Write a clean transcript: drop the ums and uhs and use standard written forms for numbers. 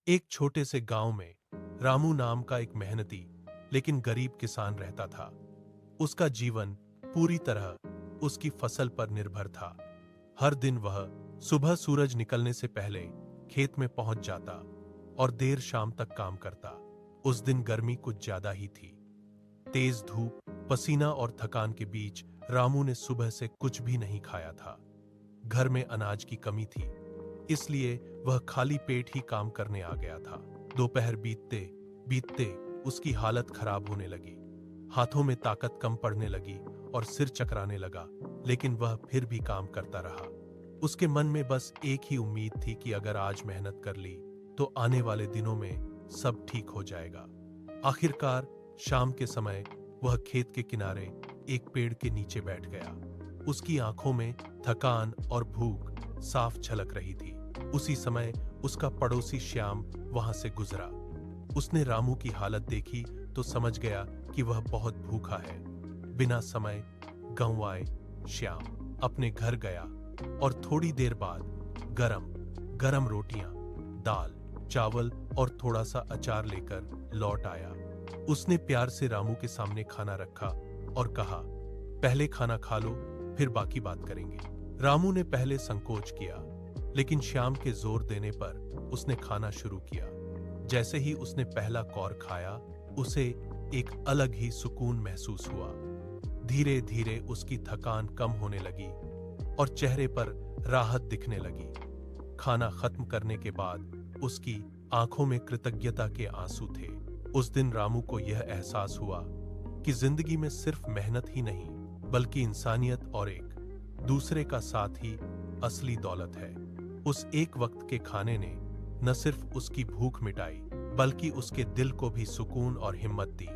एक छोटे से गांव में रामू नाम का एक मेहनती लेकिन गरीब किसान रहता था। उसका जीवन पूरी तरह उसकी फसल पर निर्भर था। हर दिन वह सुबह सूरज निकलने से पहले खेत में पहुंच जाता और देर शाम तक काम करता। उस दिन गर्मी कुछ ज्यादा ही थी। तेज धूप, पसीना और थकान के बीच रामू ने सुबह से कुछ भी नहीं खाया था। घर में अनाज की कमी थी, इसलिए वह खाली पेट ही काम करने आ गया था। दोपहर बीतते बीतते उसकी हालत खराब होने लगी। हाथों में ताकत कम पड़ने लगी और सिर चकराने लगा, लेकिन वह फिर भी काम करता रहा। उसके मन में बस एक ही उम्मीद थी कि अगर आज मेहनत कर ली तो आने वाले दिनों में सब ठीक हो जाएगा। आखिरकार शाम के समय वह खेत के किनारे एक पेड़ के नीचे बैठ गया। उसकी आंखों में थकान और भूख साफ झलक रही थी। उसी समय उसका पड़ोसी श्याम वहां से गुजरा। उसने रामू की हालत देखी तो समझ गया कि वह बहुत भूखा है। बिना समय गंवाए श्याम अपने घर गया और थोड़ी देर बाद गरम गरम रोटियां, दाल, चावल और थोड़ा सा अचार लेकर लौट आया। उसने प्यार से रामू के सामने खाना रखा और कहा, पहले खाना खा लो, फिर बाकी बात करेंगे। रामू ने पहले संकोच किया, लेकिन श्याम के जोर देने पर उसने खाना शुरू किया। जैसे ही उसने पहला कौर खाया, उसे एक अलग ही सुकून महसूस हुआ। धीरे धीरे उसकी थकान कम होने लगी और चेहरे पर राहत दिखने लगी। खाना खत्म करने के बाद उसकी आंखों में कृतज्ञता के आंसू थे। उस दिन रामू को यह एहसास हुआ कि जिंदगी में सिर्फ मेहनत ही नहीं, बल्कि इंसानियत और एक दूसरे का साथ ही असली दौलत है। उस एक वक्त के खाने ने न सिर्फ उसकी भूख मिटाई, बल्कि उसके दिल को भी सुकून और हिम्मत दी।